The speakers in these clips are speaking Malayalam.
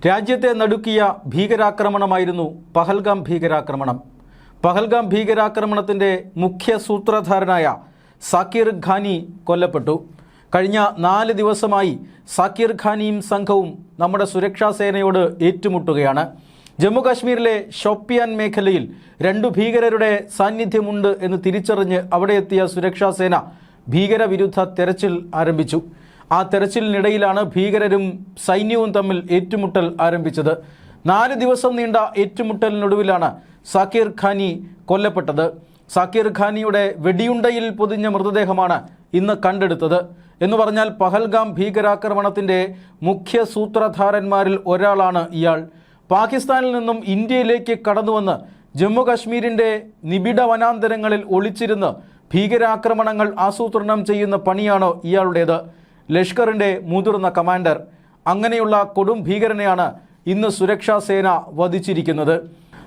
രാജ്യത്തെ നടുക്കിയ ഭീകരാക്രമണമായിരുന്നു പഹൽഗാം ഭീകരാക്രമണം. പഹൽഗാം ഭീകരാക്രമണത്തിൻ്റെ മുഖ്യ സൂത്രധാരനായ സാക്കിർ ഖാനി കൊല്ലപ്പെട്ടു. കഴിഞ്ഞ 4 ദിവസമായി സാക്കിർ ഖാനിയും സംഘവും നമ്മുടെ സുരക്ഷാ സേനയോട് ഏറ്റുമുട്ടുകയാണ്. ജമ്മു കാശ്മീരിലെ ഷോപ്പിയാൻ മേഖലയിൽ 2 ഭീകരരുടെ സാന്നിധ്യമുണ്ട് എന്ന് തിരിച്ചറിഞ്ഞ് അവിടെ എത്തിയ സുരക്ഷാ സേന ഭീകരവിരുദ്ധ തെരച്ചിൽ ആരംഭിച്ചു. ആ തെരച്ചിലിനിടയിലാണ് ഭീകരരും സൈന്യവും തമ്മിൽ ഏറ്റുമുട്ടൽ ആരംഭിച്ചത്. 4 ദിവസം നീണ്ട ഏറ്റുമുട്ടലിനൊടുവിലാണ് സാക്കിർ ഖാനി കൊല്ലപ്പെട്ടത്. സാക്കിർ ഖാനിയുടെ വെടിയുണ്ടയിൽ പൊതിഞ്ഞ മൃതദേഹമാണ് ഇന്ന് കണ്ടെടുത്തത്. എന്ന് പറഞ്ഞാൽ പഹൽഗാം ഭീകരാക്രമണത്തിൻ്റെ മുഖ്യ സൂത്രധാരന്മാരിൽ ഒരാളാണ് ഇയാൾ. പാകിസ്ഥാനിൽ നിന്നും ഇന്ത്യയിലേക്ക് കടന്നുവന്ന് ജമ്മു കാശ്മീരിൻ്റെ നിബിഡ വനാന്തരങ്ങളിൽ ഒളിച്ചിരുന്ന് ഭീകരാക്രമണങ്ങൾ ആസൂത്രണം ചെയ്യുന്ന പണിയാണ് ഇയാളുടേത്. ലഷ്കറിൻ്റെ മുതിർന്ന കമാൻഡർ. അങ്ങനെയുള്ള കൊടും ഭീകരനെയാണ് ഇന്ന് സുരക്ഷാ സേന വധിച്ചിരിക്കുന്നത്.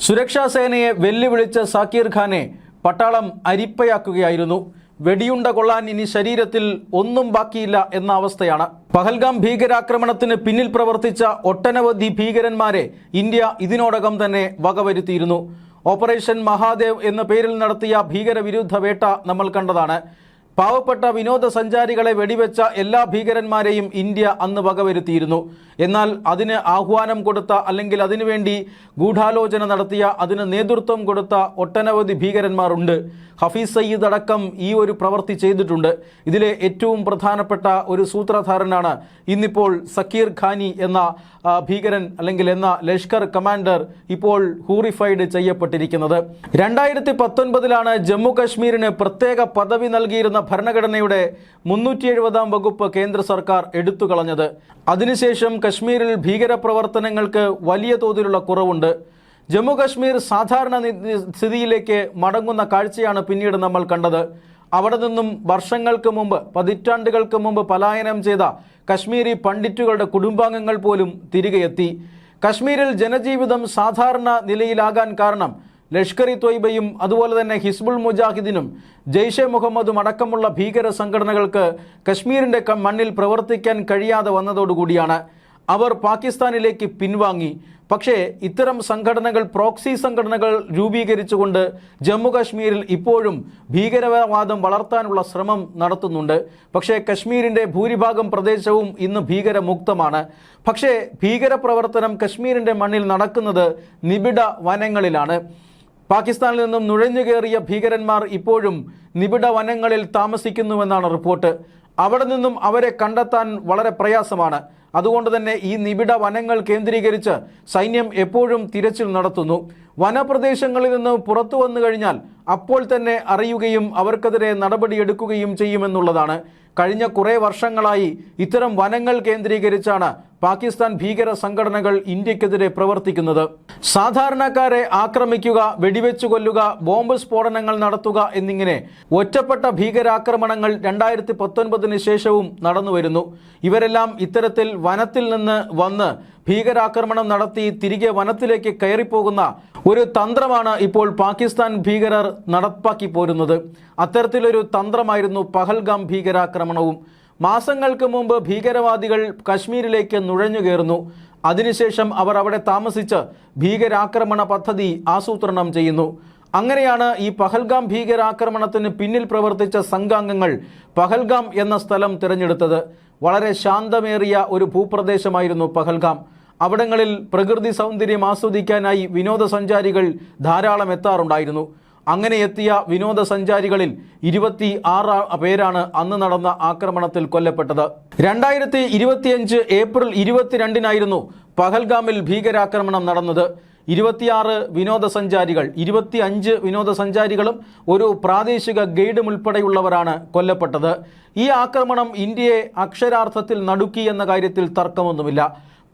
സുരക്ഷാ സേനയെ വെല്ലുവിളിച്ച സാക്കിർ ഖാനെ പട്ടാളം അരിപ്പയാക്കുകയായിരുന്നു. വെടിയുണ്ട കൊള്ളാൻ ഇനി ശരീരത്തിൽ ഒന്നും ബാക്കിയില്ല എന്ന അവസ്ഥയാണ്. പഹൽഗാം ഭീകരാക്രമണത്തിന് പിന്നിൽ പ്രവർത്തിച്ച ഒട്ടനവധി ഭീകരന്മാരെ ഇന്ത്യ ഇതിനോടകം തന്നെ വകവരുത്തിയിരുന്നു. ഓപ്പറേഷൻ മഹാദേവ് എന്ന പേരിൽ നടത്തിയ ഭീകരവിരുദ്ധ വേട്ട നമ്മൾ കണ്ടതാണ്. പാവപ്പെട്ട വിനോദസഞ്ചാരികളെ വെടിവെച്ച എല്ലാ ഭീകരന്മാരെയും ഇന്ത്യ അന്ന് വകവരുത്തിയിരുന്നു. എന്നാൽ അതിന് ആഹ്വാനം കൊടുത്ത, അല്ലെങ്കിൽ അതിനുവേണ്ടി ഗൂഢാലോചന നടത്തിയ, അതിന് നേതൃത്വം കൊടുത്ത ഒട്ടനവധി ഭീകരന്മാരുണ്ട്. ഹഫീസ് സയ്യിദ് അടക്കം ഈ ഒരു പ്രവൃത്തി ചെയ്തിട്ടുണ്ട്. ഇതിലെ ഏറ്റവും പ്രധാനപ്പെട്ട ഒരു സൂത്രധാരനാണ് ഇന്നിപ്പോൾ സക്കീർ ഖാനി എന്ന ഭീകരൻ, അല്ലെങ്കിൽ എന്ന ലഷ്കർ കമാൻഡർ ഇപ്പോൾ ഹൂറിഫൈഡ് ചെയ്യപ്പെട്ടിരിക്കുന്നത്. 2019 ജമ്മു കാശ്മീരിന് പ്രത്യേക പദവി നൽകിയിരുന്ന ഭരണഘടനയുടെ 370 വകുപ്പ് കേന്ദ്ര സർക്കാർ എടുത്തുകളഞ്ഞത്. അതിനുശേഷം കശ്മീരിൽ ഭീകരപ്രവർത്തനങ്ങൾക്ക് വലിയ തോതിലുള്ള കുറവുണ്ട്. ജമ്മു കാശ്മീർ സാധാരണ സ്ഥിതിയിലേക്ക് മടങ്ങുന്ന കാഴ്ചയാണ് പിന്നീട് നമ്മൾ കണ്ടത്. അവിടെ നിന്നും വർഷങ്ങൾക്ക് മുമ്പ്, പതിറ്റാണ്ടുകൾക്ക് മുമ്പ് പലായനം ചെയ്ത കശ്മീരി പണ്ഡിറ്റുകളുടെ കുടുംബാംഗങ്ങൾ പോലും തിരികെ എത്തി. കശ്മീരിൽ ജനജീവിതം സാധാരണ നിലയിലാകാൻ കാരണം ലഷ്കർ-ഇ ത്വയ്ബയും അതുപോലെ തന്നെ ഹിസ്ബുൾ മുജാഹിദിനും ജെയ്ഷെ മുഹമ്മദും അടക്കമുള്ള ഭീകര സംഘടനകൾക്ക് കശ്മീരിൻ്റെ മണ്ണിൽ പ്രവർത്തിക്കാൻ കഴിയാതെ വന്നതോടുകൂടിയാണ്. അവർ പാകിസ്ഥാനിലേക്ക് പിൻവാങ്ങി. പക്ഷേ ഇത്തരം സംഘടനകൾ, പ്രോക്സി സംഘടനകൾ രൂപീകരിച്ചുകൊണ്ട് ജമ്മു കാശ്മീരിൽ ഇപ്പോഴും ഭീകരവാദം വളർത്താനുള്ള ശ്രമം നടത്തുന്നുണ്ട്. പക്ഷേ കശ്മീരിൻ്റെ ഭൂരിഭാഗം പ്രദേശവും ഇന്ന് ഭീകരമുക്തമാണ്. പക്ഷേ ഭീകരപ്രവർത്തനം കശ്മീരിൻ്റെ മണ്ണിൽ നടക്കുന്നത് നിബിഡ വനങ്ങളിലാണ്. പാകിസ്ഥാനിൽ നിന്നും നുഴഞ്ഞുകയറിയ ഭീകരന്മാർ ഇപ്പോഴും നിബിഡ വനങ്ങളിൽ താമസിക്കുന്നുവെന്നാണ് റിപ്പോർട്ട്. അവിടെ നിന്നും അവരെ കണ്ടെത്താൻ വളരെ പ്രയാസമാണ്. അതുകൊണ്ട് തന്നെ ഈ നിബിഡ വനങ്ങൾ കേന്ദ്രീകരിച്ച് സൈന്യം എപ്പോഴും തിരച്ചിൽ നടത്തുന്നു. വനപ്രദേശങ്ങളിൽ നിന്ന് പുറത്തു വന്നു കഴിഞ്ഞാൽ അപ്പോൾ തന്നെ അറിയുകയും അവർക്കെതിരെ നടപടിയെടുക്കുകയും ചെയ്യുമെന്നുള്ളതാണ്. കഴിഞ്ഞ കുറേ വർഷങ്ങളായി ഇത്തരം വനങ്ങൾ കേന്ദ്രീകരിച്ചാണ് പാകിസ്ഥാൻ ഭീകര സംഘടനകൾ ഇന്ത്യക്കെതിരെ പ്രവർത്തിക്കുന്നത്. സാധാരണക്കാരെ ആക്രമിക്കുക, വെടിവെച്ചു കൊല്ലുക, ബോംബ് സ്ഫോടനങ്ങൾ നടത്തുക എന്നിങ്ങനെ ഒറ്റപ്പെട്ട ഭീകരാക്രമണങ്ങൾ 2019 ശേഷവും നടന്നുവരുന്നു. ഇവരെല്ലാം ഇത്തരത്തിൽ വനത്തിൽ നിന്ന് വന്ന് ഭീകരാക്രമണം നടത്തി തിരികെ വനത്തിലേക്ക് കയറിപ്പോകുന്ന ഒരു തന്ത്രമാണ് ഇപ്പോൾ പാകിസ്ഥാൻ ഭീകരർ നടപ്പാക്കി പോരുന്നത്. അത്തരത്തിലൊരു തന്ത്രമായിരുന്നു പഹൽഗാം ഭീകരാക്രമണവും. മാസങ്ങൾക്ക് മുമ്പ് ഭീകരവാദികൾ കശ്മീരിലേക്ക് നുഴഞ്ഞുകയറുന്നു. അതിനുശേഷം അവർ അവിടെ താമസിച്ച് ഭീകരാക്രമണ പദ്ധതി ആസൂത്രണം ചെയ്യുന്നു. അങ്ങനെയാണ് ഈ പഹൽഗാം ഭീകരാക്രമണത്തിന് പിന്നിൽ പ്രവർത്തിച്ച സംഘാംഗങ്ങൾ പഹൽഗാം എന്ന സ്ഥലം തിരഞ്ഞെടുത്തത്. വളരെ ശാന്തമേറിയ ഒരു ഭൂപ്രദേശമായിരുന്നു പഹൽഗാം. അവിടങ്ങളിൽ പ്രകൃതി സൗന്ദര്യം ആസ്വദിക്കാനായി വിനോദസഞ്ചാരികൾ ധാരാളം എത്താറുണ്ടായിരുന്നു. അങ്ങനെ എത്തിയ വിനോദസഞ്ചാരികളിൽ 26 പേരാണ് അന്ന് നടന്ന ആക്രമണത്തിൽ കൊല്ലപ്പെട്ടത്. 2025 ഏപ്രിൽ 22 പഹൽഗാമിൽ ഭീകരാക്രമണം നടന്നത്. 26 വിനോദസഞ്ചാരികൾ, 25 വിനോദസഞ്ചാരികളും ഒരു പ്രാദേശിക ഗൈഡും ഉൾപ്പെടെയുള്ളവരാണ് കൊല്ലപ്പെട്ടത്. ഈ ആക്രമണം ഇന്ത്യയെ അക്ഷരാർത്ഥത്തിൽ നടുക്കി എന്ന കാര്യത്തിൽ തർക്കമൊന്നുമില്ല.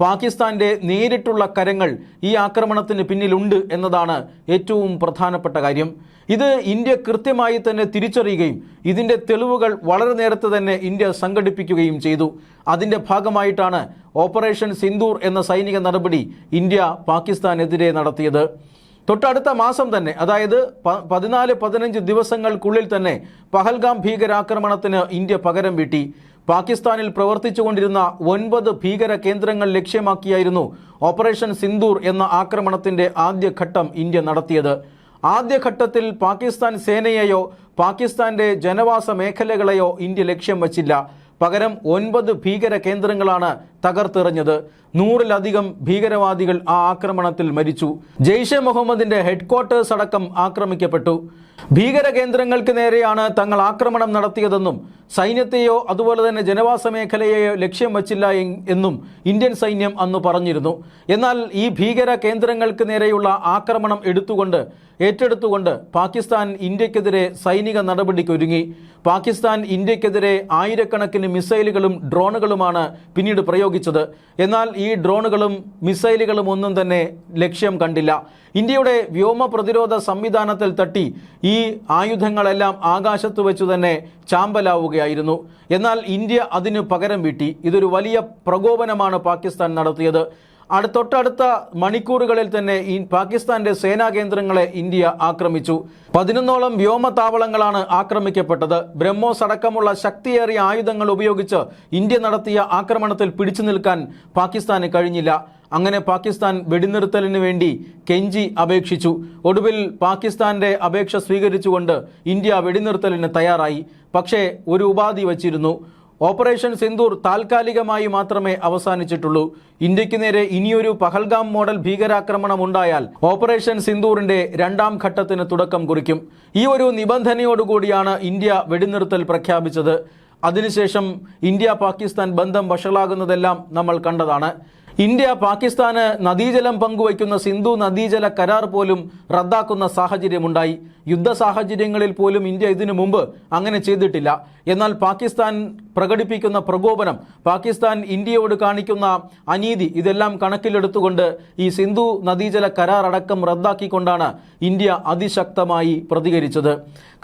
പാകിസ്ഥാന്റെ നേരിട്ടുള്ള കരങ്ങൾ ഈ ആക്രമണത്തിന് പിന്നിലുണ്ട് എന്നതാണ് ഏറ്റവും പ്രധാനപ്പെട്ട കാര്യം. ഇത് ഇന്ത്യ കൃത്യമായി തന്നെ തിരിച്ചറിയുകയും ഇതിൻ്റെ തെളിവുകൾ വളരെ നേരത്തെ തന്നെ ഇന്ത്യ സംഘടിപ്പിക്കുകയും ചെയ്തു. അതിൻ്റെ ഭാഗമായിട്ടാണ് ഓപ്പറേഷൻ സിന്ദൂർ എന്ന സൈനിക നടപടി ഇന്ത്യ പാകിസ്ഥാനെതിരെ നടത്തിയത്. തൊട്ടടുത്ത മാസം തന്നെ, അതായത് 14-15 ദിവസങ്ങൾക്കുള്ളിൽ തന്നെ പഹൽഗാം ഭീകരാക്രമണത്തിന് ഇന്ത്യ പകരം വീട്ടി. പാകിസ്ഥാനിൽ പ്രവർത്തിച്ചുകൊണ്ടിരുന്ന 9 ഭീകര കേന്ദ്രങ്ങൾ ലക്ഷ്യമാക്കിയായിരുന്നു ഓപ്പറേഷൻ സിന്ദൂർ എന്ന ആക്രമണത്തിന്റെ ആദ്യഘട്ടം ഇന്ത്യ നടത്തിയത്. ആദ്യഘട്ടത്തിൽ പാകിസ്ഥാൻ സേനയെയോ പാകിസ്ഥാന്റെ ജനവാസ മേഖലകളെയോ ഇന്ത്യ ലക്ഷ്യം വച്ചില്ല. പകരം 9 ഭീകര കേന്ദ്രങ്ങളാണ് തകർത്തെറിഞ്ഞത്. 100-ലധികം ഭീകരവാദികൾ ആ ആക്രമണത്തിൽ മരിച്ചു. ജെയ്ഷെ മുഹമ്മദിന്റെ ഹെഡ്ക്വാർട്ടേഴ്സ് അടക്കം ആക്രമിക്കപ്പെട്ടു. ഭീകര കേന്ദ്രങ്ങൾക്ക് നേരെയാണ് തങ്ങൾ ആക്രമണം നടത്തിയതെന്നും സൈന്യത്തെയോ അതുപോലെ തന്നെ ജനവാസ മേഖലയെയോ ലക്ഷ്യം വച്ചില്ല എന്നും ഇന്ത്യൻ സൈന്യം അന്ന് പറഞ്ഞിരുന്നു. എന്നാൽ ഈ ഭീകര കേന്ദ്രങ്ങൾക്ക് നേരെയുള്ള ആക്രമണം ഏറ്റെടുത്തുകൊണ്ട് പാകിസ്ഥാൻ ഇന്ത്യക്കെതിരെ സൈനിക നടപടിക്കൊരുങ്ങി. പാകിസ്ഥാൻ ഇന്ത്യക്കെതിരെ ആയിരക്കണക്കിന് മിസൈലുകളും ഡ്രോണുകളുമാണ് പിന്നീട് പ്രയോഗിച്ചത്. എന്നാൽ ഈ ഡ്രോണുകളും മിസൈലുകളും ഒന്നും തന്നെ ലക്ഷ്യം കണ്ടില്ല. ഇന്ത്യയുടെ വ്യോമ പ്രതിരോധ സംവിധാനത്തിൽ തട്ടി ഈ ആയുധങ്ങളെല്ലാം ആകാശത്ത് വെച്ചു തന്നെ ചാമ്പലാവുകയായിരുന്നു. എന്നാൽ ഇന്ത്യ അതിന് പകരം വീട്ടി. ഇതൊരു വലിയ പ്രകോപനമാണ് പാകിസ്ഥാൻ നടത്തിയത്. തൊട്ടടുത്ത മണിക്കൂറുകളിൽ തന്നെ പാകിസ്ഥാന്റെ സേനാ കേന്ദ്രങ്ങളെ ഇന്ത്യ ആക്രമിച്ചു. 11ഓളം വ്യോമതാവളങ്ങളാണ് ആക്രമിക്കപ്പെട്ടത്. ബ്രഹ്മോസ് അടക്കമുള്ള ശക്തിയേറിയ ആയുധങ്ങൾ ഉപയോഗിച്ച് ഇന്ത്യ നടത്തിയ ആക്രമണത്തിൽ പിടിച്ചു നിൽക്കാൻ പാകിസ്ഥാന് കഴിഞ്ഞില്ല. അങ്ങനെ പാകിസ്ഥാൻ വെടിനിർത്തലിന് വേണ്ടി കെഞ്ചി അപേക്ഷിച്ചു. ഒടുവിൽ പാകിസ്ഥാന്റെ അപേക്ഷ സ്വീകരിച്ചുകൊണ്ട് ഇന്ത്യ വെടിനിർത്തലിന് തയ്യാറായി. പക്ഷേ ഒരു ഉപാധി വച്ചിരുന്നു. ഓപ്പറേഷൻ സിന്ദൂർ താൽക്കാലികമായി മാത്രമേ അവസാനിച്ചിട്ടുള്ളൂ. ഇന്ത്യക്ക് നേരെ ഇനിയൊരു പഹൽഗാം മോഡൽ ഭീകരാക്രമണം ഉണ്ടായാൽ ഓപ്പറേഷൻ സിന്ദൂറിന്റെ 2ാം ഘട്ടത്തിന് തുടക്കം കുറിക്കും. ഈ ഒരു നിബന്ധനയോടുകൂടിയാണ് ഇന്ത്യ വെടിനിർത്തൽ പ്രഖ്യാപിച്ചത്. അതിനുശേഷം ഇന്ത്യ പാകിസ്ഥാൻ ബന്ധം വഷളാകുന്നതെല്ലാം നമ്മൾ കണ്ടതാണ്. ഇന്ത്യ പാകിസ്ഥാന് നദീജലം പങ്കുവയ്ക്കുന്ന സിന്ധു നദീജല കരാർ പോലും റദ്ദാക്കുന്ന സാഹചര്യമുണ്ടായി. യുദ്ധ സാഹചര്യങ്ങളിൽ പോലും ഇന്ത്യ ഇതിനു മുമ്പ് അങ്ങനെ ചെയ്തിട്ടില്ല. എന്നാൽ പാകിസ്ഥാൻ പ്രകടിപ്പിക്കുന്ന പ്രകോപനം, പാകിസ്ഥാൻ ഇന്ത്യയോട് കാണിക്കുന്ന അനീതി, ഇതെല്ലാം കണക്കിലെടുത്തുകൊണ്ട് ഈ സിന്ധു നദീജല കരാർ അടക്കം റദ്ദാക്കിക്കൊണ്ടാണ് ഇന്ത്യ അതിശക്തമായി പ്രതികരിച്ചത്.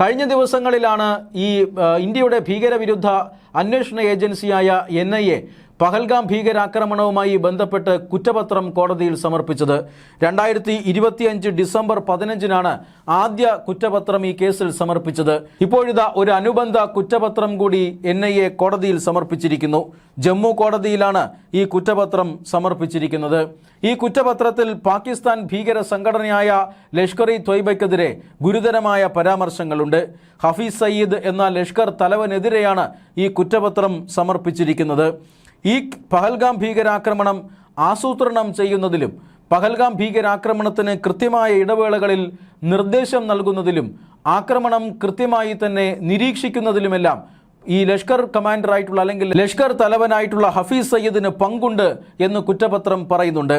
കഴിഞ്ഞ ദിവസങ്ങളിലാണ് ഇന്ത്യയുടെ ഭീകരവിരുദ്ധ അന്വേഷണ ഏജൻസിയായ NIA പഹൽഗാം ഭീകരാക്രമണവുമായി ബന്ധപ്പെട്ട് കുറ്റപത്രം കോടതിയിൽ സമർപ്പിച്ചത്. 2025 ഡിസംബർ 15-നാണ് ആദ്യ കുറ്റപത്രം ഈ കേസിൽ സമർപ്പിച്ചത്. ഇപ്പോഴിതാ ഒരു അനുബന്ധ കുറ്റപത്രം കൂടി NIA കോടതിയിൽ സമർപ്പിച്ചിരിക്കുന്നു. ജമ്മു കോടതിയിലാണ് ഈ കുറ്റപത്രം സമർപ്പിച്ചിരിക്കുന്നത്. ഈ കുറ്റപത്രത്തിൽ പാകിസ്ഥാൻ ഭീകര സംഘടനയായ ലഷ്കർ-ഇ-ത്വയ്ബയ്ക്കെതിരെ ഗുരുതരമായ പരാമർശങ്ങളുണ്ട്. ഹഫീസ് സയ്യിദ് എന്ന ലഷ്കർ തലവനെതിരെയാണ് ഈ കുറ്റപത്രം സമർപ്പിച്ചിരിക്കുന്നത്. ഈ പഹൽഗാം ഭീകരാക്രമണം ആസൂത്രണം ചെയ്യുന്നതിലും പഹൽഗാം ഭീകരാക്രമണത്തിന് കൃത്യമായ ഇടവേളകളിൽ നിർദ്ദേശം നൽകുന്നതിലും ആക്രമണം കൃത്യമായി തന്നെ നിരീക്ഷിക്കുന്നതിലുമെല്ലാം ഈ ലഷ്കർ കമാൻഡറായിട്ടുള്ള അല്ലെങ്കിൽ ലഷ്കർ തലവനായിട്ടുള്ള ഹഫീസ് സയ്യിദിന് പങ്കുണ്ട് എന്ന് കുറ്റപത്രം പറയുന്നുണ്ട്.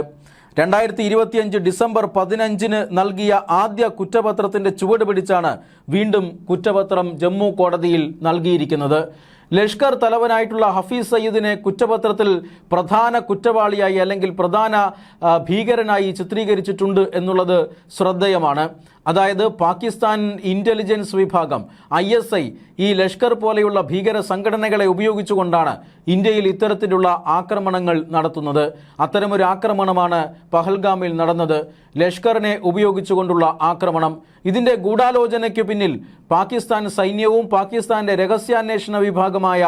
2025 ഡിസംബർ 15-ന് നൽകിയ ആദ്യ കുറ്റപത്രത്തിന്റെ ചുവട് പിടിച്ചാണ് വീണ്ടും കുറ്റപത്രം ജമ്മു കോടതിയിൽ നൽകിയിരിക്കുന്നത്. ലഷ്കർ തലവനായിട്ടുള്ള ഹഫീസ് സയ്യിദിനെ കുറ്റപത്രത്തിൽ പ്രധാന കുറ്റവാളിയായി അല്ലെങ്കിൽ പ്രധാന ഭീകരനായി ചിത്രീകരിച്ചിട്ടുണ്ട് എന്നുള്ളത് ശ്രദ്ധേയമാണ്. അതായത് പാകിസ്ഥാൻ ഇന്റലിജൻസ് വിഭാഗം ISI ഈ ലഷ്കർ പോലെയുള്ള ഭീകര സംഘടനകളെ ഉപയോഗിച്ചുകൊണ്ടാണ് ഇന്ത്യയിൽ ഇത്തരത്തിലുള്ള ആക്രമണങ്ങൾ നടത്തുന്നത്. അത്തരമൊരു ആക്രമണമാണ് പഹൽഗാമിൽ നടന്നത്. ലഷ്കറിനെ ഉപയോഗിച്ചുകൊണ്ടുള്ള ആക്രമണം. ഇതിന്റെ ഗൂഢാലോചനയ്ക്ക് പിന്നിൽ പാകിസ്ഥാൻ സൈന്യവും പാകിസ്ഥാന്റെ രഹസ്യാന്വേഷണ വിഭാഗമായ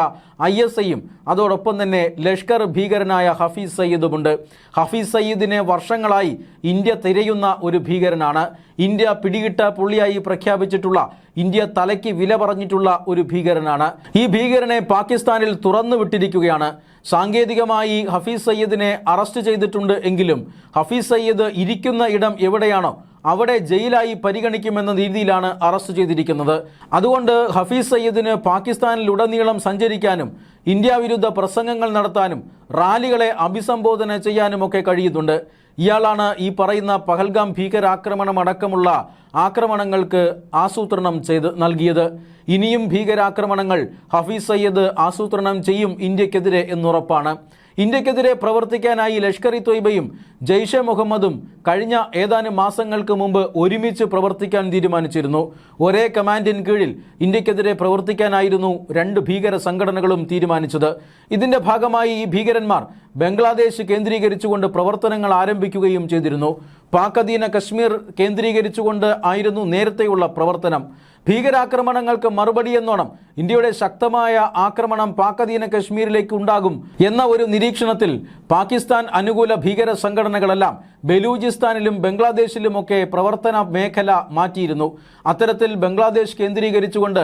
ISIയും അതോടൊപ്പം തന്നെ ലഷ്കർ ഭീകരനായ ഹഫീസ് സയ്യിദുമുണ്ട്. ഹഫീസ് സയ്യിദിനെ വർഷങ്ങളായി ഇന്ത്യ തിരയുന്ന ഒരു ഭീകരനാണ്. ഇന്ത്യ പിടികിട്ട പുള്ളിയായി പ്രഖ്യാപിച്ചിട്ടുള്ള, ഇന്ത്യ തലയ്ക്ക് വില പറഞ്ഞിട്ടുള്ള ഒരു ഭീകരനാണ്. ഈ ഭീകരനെ പാകിസ്ഥാനിൽ തുറന്നു വിട്ടിരിക്കുകയാണ്. സാങ്കേതികമായി ഹഫീസ് സയ്യിദിനെ അറസ്റ്റ് ചെയ്തിട്ടുണ്ട് എങ്കിലും ഹഫീസ് സയ്യിദ് ഇരിക്കുന്ന ഇടം എവിടെയാണോ അവിടെ ജയിലായി പരിഗണിക്കുമെന്ന രീതിയിലാണ് അറസ്റ്റ് ചെയ്തിരിക്കുന്നത്. അതുകൊണ്ട് ഹഫീസ് സയ്യിദിന് പാകിസ്ഥാനിലുടനീളം സഞ്ചരിക്കാനും ഇന്ത്യ വിരുദ്ധ പ്രസംഗങ്ങൾ നടത്താനും റാലികളെ അഭിസംബോധന ചെയ്യാനുമൊക്കെ കഴിയുന്നുണ്ട്. ഇയാളാണ് ഈ പറയുന്ന പഹൽഗാം ഭീകരാക്രമണം അടക്കമുള്ള ആക്രമണങ്ങൾക്ക് ആസൂത്രണം ചെയ്ത് നൽകിയത്. ഇനിയും ഭീകരാക്രമണങ്ങൾ ഹഫീസ് സയ്യിദ് ആസൂത്രണം ചെയ്യും ഇന്ത്യക്കെതിരെ എന്നുറപ്പാണ്. ഇന്ത്യക്കെതിരെ പ്രവർത്തിക്കാനായി ലഷ്കർ-ഇ-ത്വയ്ബയും ജെയ്ഷെ മുഹമ്മദും കഴിഞ്ഞ ഏതാനും മാസങ്ങൾക്ക് മുമ്പ് ഒരുമിച്ച് പ്രവർത്തിക്കാൻ തീരുമാനിച്ചിരുന്നു. ഒരേ കമാൻഡിന് കീഴിൽ ഇന്ത്യക്കെതിരെ പ്രവർത്തിക്കാനായിരുന്നു 2 ഭീകര സംഘടനകളും തീരുമാനിച്ചത്. ഇതിന്റെ ഭാഗമായി ഈ ഭീകരന്മാർ ബംഗ്ലാദേശ് കേന്ദ്രീകരിച്ചുകൊണ്ട് പ്രവർത്തനങ്ങൾ ആരംഭിക്കുകയും ചെയ്തിരുന്നു. പാക് അധീന കശ്മീർ കേന്ദ്രീകരിച്ചുകൊണ്ട് ആയിരുന്നു നേരത്തെയുള്ള പ്രവർത്തനം. ഭീകരാക്രമണങ്ങൾക്ക് മറുപടിയെന്നോണം ഇന്ത്യയുടെ ശക്തമായ ആക്രമണം പാക് അധീന കശ്മീരിലേക്ക് ഉണ്ടാകും എന്ന ഒരു നിരീക്ഷണത്തിൽ പാകിസ്ഥാൻ അനുകൂല ഭീകര സംഘടനകളെല്ലാം ബലൂചിസ്ഥാനിലും ബംഗ്ലാദേശിലുമൊക്കെ പ്രവർത്തന മേഖല മാറ്റിയിരുന്നു. അത്തരത്തിൽ ബംഗ്ലാദേശ് കേന്ദ്രീകരിച്ചുകൊണ്ട്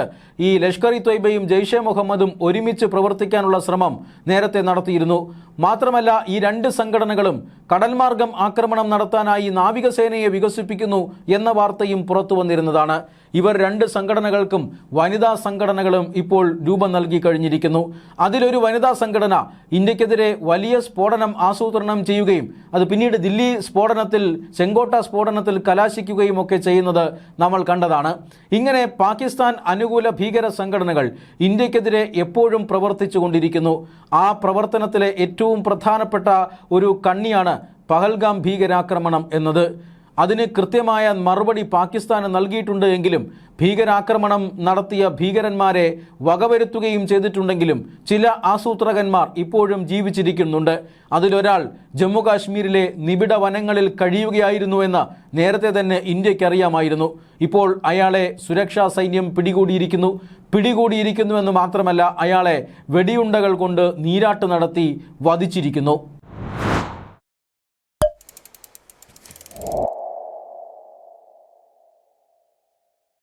ഈ ലഷ്കർ ഇ തൊയ്ബയും ജെയ്ഷെ മുഹമ്മദും ഒരുമിച്ച് പ്രവർത്തിക്കാനുള്ള ശ്രമം നേരത്തെ നടത്തിയിരുന്നു. മാത്രമല്ല, ഈ രണ്ട് സംഘടനകളും കടൽമാർഗം ആക്രമണം നടത്താനായി നാവികസേനയെ വികസിപ്പിക്കുന്നു എന്ന വാർത്തയും പുറത്തു വന്നിരുന്നതാണ്. ഇവർ രണ്ട് സംഘടനകൾക്കും വനിതാ സംഘടനകളും ഇപ്പോൾ രൂപം നൽകി കഴിഞ്ഞിരിക്കുന്നു. അതിലൊരു വനിതാ സംഘടന ഇന്ത്യക്കെതിരെ വലിയ സ്ഫോടനം ആസൂത്രണം ചെയ്യുകയും അത് പിന്നീട് ദില്ലി സ്ഫോടനത്തിൽ, ചെങ്കോട്ട സ്ഫോടനത്തിൽ കലാശിക്കുകയും ഒക്കെ ചെയ്യുന്നത് നമ്മൾ കണ്ടതാണ്. ഇങ്ങനെ പാകിസ്ഥാൻ അനുകൂല ഭീകര സംഘടനകൾ ഇന്ത്യക്കെതിരെ എപ്പോഴും പ്രവർത്തിച്ചു കൊണ്ടിരിക്കുന്നു. ആ പ്രവർത്തനത്തിലെ ഏറ്റവും പ്രധാനപ്പെട്ട ഒരു കണ്ണിയാണ് പഹൽഗാം ഭീകരാക്രമണം എന്നത്. അതിന് കൃത്യമായ മറുപടി പാകിസ്ഥാന് നൽകിയിട്ടുണ്ട് എങ്കിലും ഭീകരാക്രമണം നടത്തിയ ഭീകരന്മാരെ വകവരുത്തുകയും ചെയ്തിട്ടുണ്ടെങ്കിലും ചില ആസൂത്രകന്മാർ ഇപ്പോഴും ജീവിച്ചിരിക്കുന്നുണ്ട്. അതിലൊരാൾ ജമ്മു കാശ്മീരിലെ നിബിഡ വനങ്ങളിൽ കഴിയുകയായിരുന്നുവെന്ന് നേരത്തെ തന്നെ ഇന്ത്യക്കറിയാമായിരുന്നു. ഇപ്പോൾ അയാളെ സുരക്ഷാ സൈന്യം പിടികൂടിയിരിക്കുന്നുവെന്ന് മാത്രമല്ല, അയാളെ വെടിയുണ്ടകൾ കൊണ്ട് നീരാട്ട് നടത്തി വധിച്ചിരിക്കുന്നു.